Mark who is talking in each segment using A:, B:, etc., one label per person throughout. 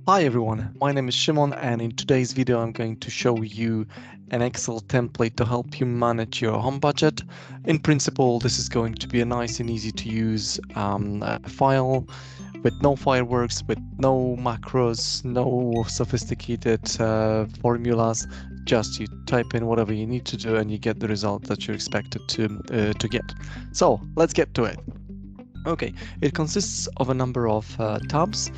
A: Hi everyone, my name is Shimon, and in today's video I'm going to show you an Excel template to help you manage your home budget. In principle, this is going to be a nice and easy to use file with no fireworks, with no macros, no sophisticated formulas. Just you type in whatever you need to do and you get the result that you're expected to get. So let's get to it. Okay, it consists of a number of tabs.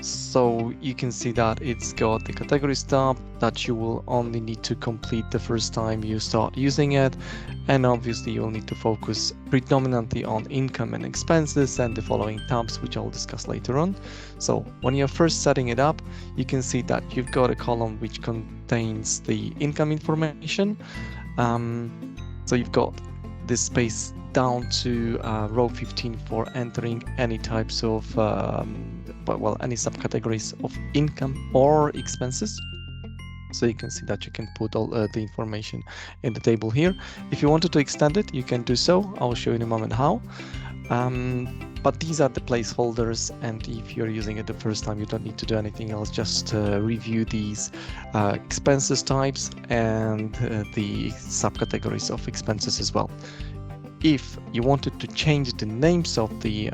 A: So you can see that it's got the categories tab that you will only need to complete the first time you start using it. And obviously you'll need to focus predominantly on income and expenses and the following tabs, which I'll discuss later on. So when you're first setting it up, you can see that you've got a column which contains the income information. So you've got this space down to row 15 for entering any types of any subcategories of income or expenses. So you can see that you can put all the information in the table here. If you wanted to extend it, you can do so. I'll show you in a moment how. But these are the placeholders, and if you're using it the first time, you don't need to do anything else. Just review these expenses types and the subcategories of expenses as well. If you wanted to change the names of the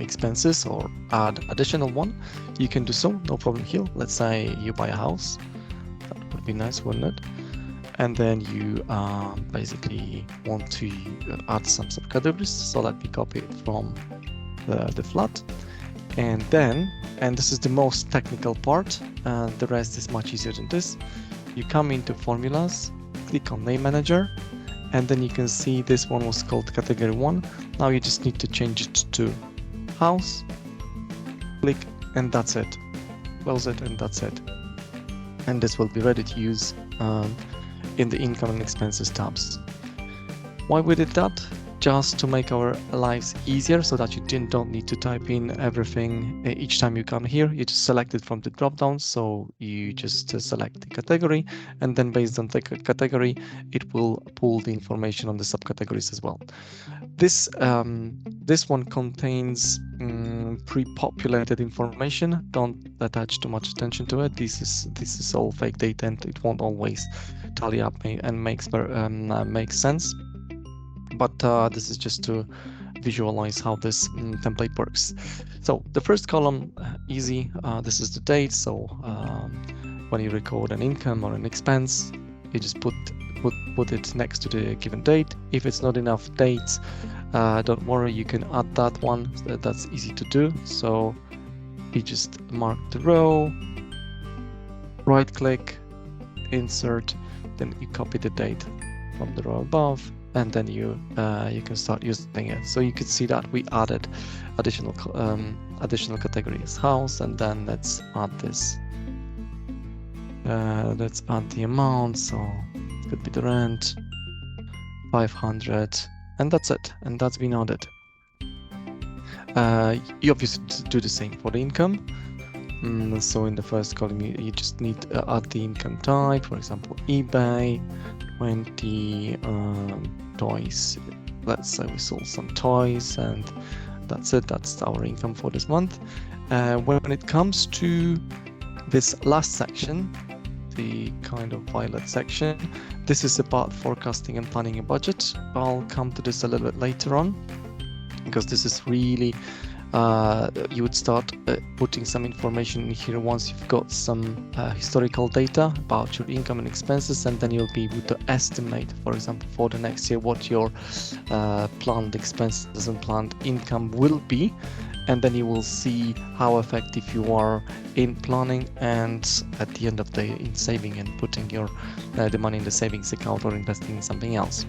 A: expenses or add additional one, you can do so, no problem here. Let's say you buy a house, that would be nice, wouldn't it? And then you basically want to add some subcategories, so let me copy it from the flat. And then, and this is the most technical part, the rest is much easier than this. You come into formulas, click on name manager, and then you can see this one was called category 1. Now you just need to change it to house, click, and that's it. Close it, and that's it. And this will be ready to use in the income and expenses tabs. Why we did that? Just to make our lives easier, so that you don't need to type in everything each time you come here. You just select it from the drop down, so you just select the category, and then based on the category it will pull the information on the subcategories as well. This one contains pre-populated information. Don't attach too much attention to it. This is all fake data, and it won't always tally up and make sense. But this is just to visualize how this template works. So the first column, easy. This is the date. So when you record an income or an expense, you just put it next to the given date. If it's not enough dates, don't worry, you can add that one. That's easy to do. So you just mark the row, right click, insert, then you copy the date from the row above, and then you can start using it. So you could see that we added additional categories, house, and then let's add this. Let's add the amount. So it could be the rent, 500, and that's it. And that's been added. You obviously do the same for the income. So in the first column, you just need to add the income type. For example, eBay, 20 toys. Let's say we sold some toys, and that's it. That's our income for this month. When it comes to this last section, the kind of violet section, this is about forecasting and planning a budget. I'll come to this a little bit later on, because this is really you would start putting some information in here once you've got some historical data about your income and expenses, and then you'll be able to estimate, for example, for the next year what your planned expenses and planned income will be, and then you will see how effective you are in planning and at the end of the day in saving and putting your the money in the savings account or investing in something else.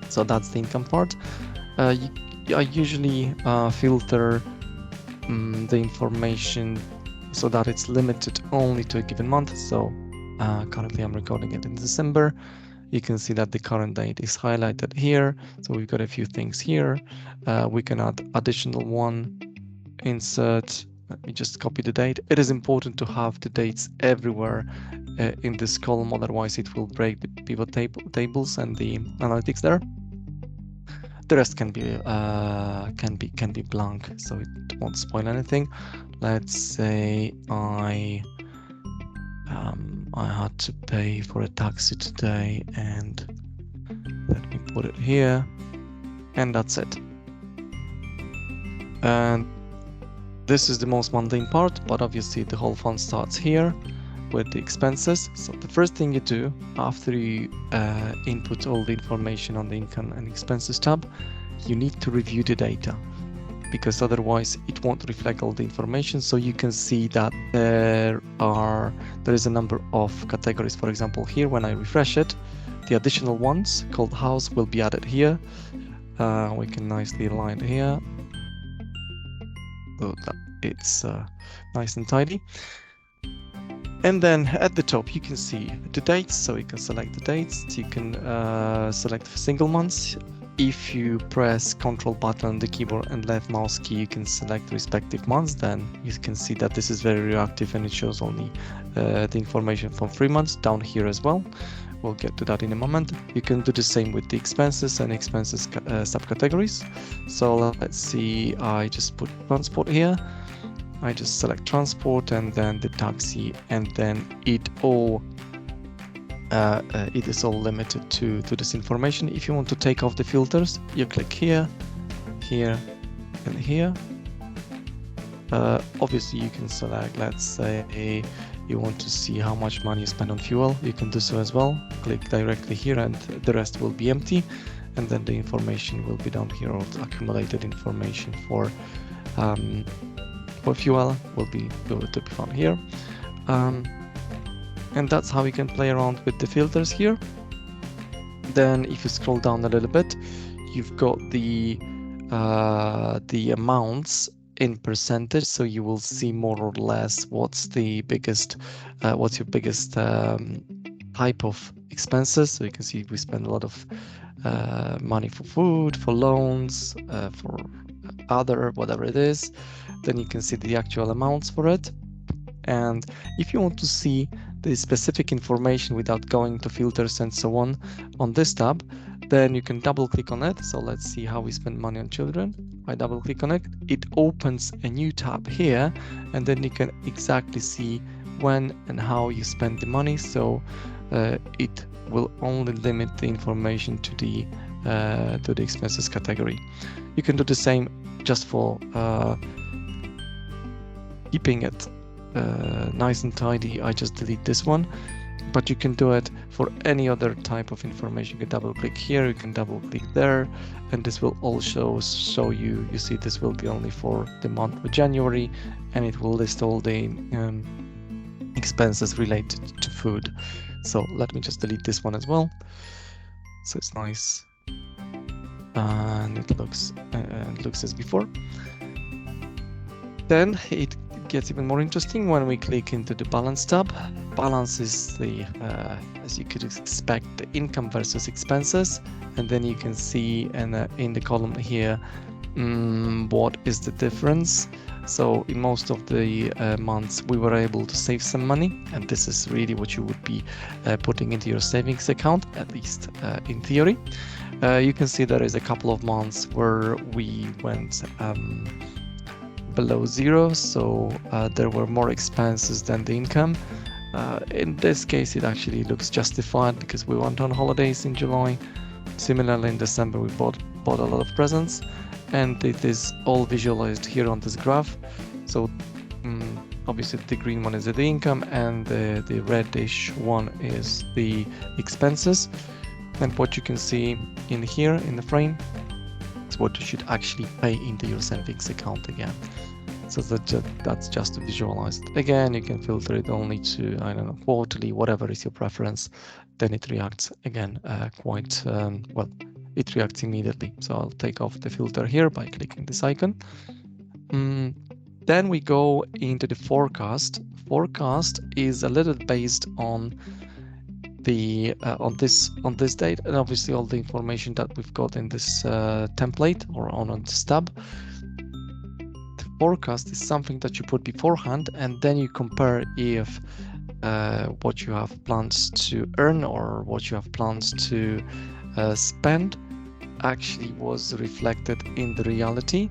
A: So that's the income part. I usually filter the information so that it's limited only to a given month. So currently I'm recording it in December. You can see that the current date is highlighted here. So we've got a few things here. We can add additional one, insert. Let me just copy the date. It is important to have the dates everywhere in this column, otherwise it will break the pivot tables and the analytics there. The rest can be blank, so it won't spoil anything. Let's say I had to pay for a taxi today, and let me put it here, and that's it. And this is the most mundane part, but obviously the whole fun starts here with the expenses. So the first thing you do after you input all the information on the income and expenses tab, you need to review the data, because otherwise it won't reflect all the information. So you can see that there is a number of categories. For example, here when I refresh it, the additional ones called house will be added here. We can nicely align here so that it's nice and tidy. And then at the top, you can see the dates. So you can select the dates. You can select single months. If you press Control button on the keyboard and left mouse key, you can select respective months. Then you can see that this is very reactive and it shows only the information from 3 months down here as well. We'll get to that in a moment. You can do the same with the expenses and expenses subcategories. So let's see, I just put transport here. I just select transport and then the taxi, and then it is all limited to this information. If you want to take off the filters, you click here, here, and here. Obviously, you can select, let's say, you want to see how much money you spend on fuel. You can do so as well. Click directly here, and the rest will be empty. And then the information will be down here, or the accumulated information for fuel will be to be found here. And that's how you can play around with the filters here. Then if you scroll down a little bit, you've got the amounts in percentage, so you will see more or less what's your biggest type of expenses. So you can see we spend a lot of money for food, for loans, for other whatever it is. Then you can see the actual amounts for it. And if you want to see the specific information without going to filters and so on this tab, then you can double click on it. So let's see how we spend money on children. I double click on it, it opens a new tab here, and then you can exactly see when and how you spend the money. So it will only limit the information to the expenses category. You can do the same just for keeping it nice and tidy. I just delete this one, but you can do it for any other type of information. You can double click here, you can double click there, and this will all show you. You see, this will be only for the month of January, and it will list all the expenses related to food. So let me just delete this one as well. So it's nice, and it looks as before. Then it gets even more interesting when we click into the balance tab. Balance is the, as you could expect, the income versus expenses, and then you can see in the column here what is the difference. So in most of the months we were able to save some money, and this is really what you would be putting into your savings account, at least in theory. You can see there is a couple of months where we went below zero, so there were more expenses than the income. In this case, it actually looks justified because we went on holidays in July. Similarly, in December, we bought a lot of presents, and it is all visualized here on this graph. So obviously the green one is the income, and the reddish one is the expenses. And what you can see in here in the frame is what you should actually pay into your savings account again. So that's just to visualize it. Again, you can filter it only to, I don't know, quarterly, whatever is your preference. Then it reacts again quite well. It reacts immediately. So I'll take off the filter here by clicking this icon. Then we go into the forecast. Forecast is a little based on the on this date, and obviously all the information that we've got in this template or on this tab. The forecast is something that you put beforehand, and then you compare if what you have plans to earn or what you have plans to spend actually was reflected in the reality,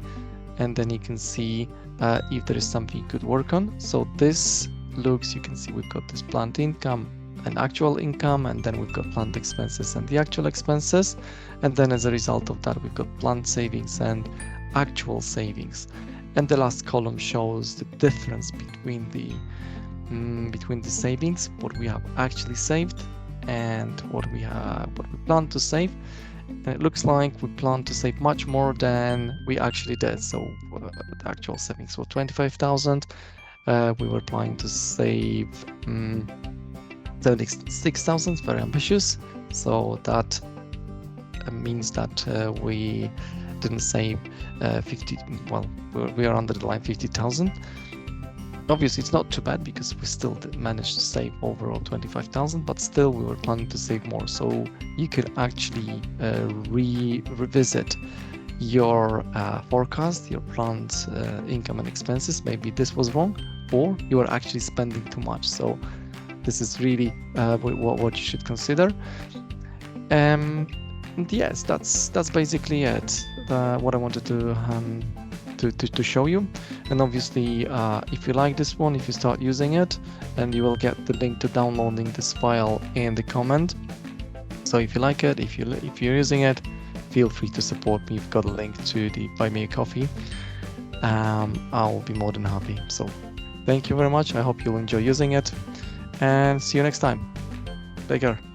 A: and then you can see if there is something you could work on. So this looks, you can see we've got this planned income and actual income, and then we've got planned expenses and the actual expenses, and then as a result of that we've got planned savings and actual savings. And the last column shows the difference between the savings, what we have actually saved and what we plan to save. And it looks like we plan to save much more than we actually did. So the actual savings were 25,000. We were planning to save 76,000, very ambitious. So that means that we didn't save 50, well, we are under the line 50,000. Obviously, it's not too bad because we still managed to save overall 25,000, but still we were planning to save more. So you could actually revisit your forecast, your planned income and expenses. Maybe this was wrong, or you are actually spending too much. So this is really what you should consider. And yes, that's basically it. What I wanted to show you. And obviously, if you like this one, if you start using it, and you will get the link to downloading this file in the comment. So if you like it, if you're using it, feel free to support me. You've got a link to the Buy Me a Coffee. I'll be more than happy. So thank you very much. I hope you'll enjoy using it, and see you next time. Take care.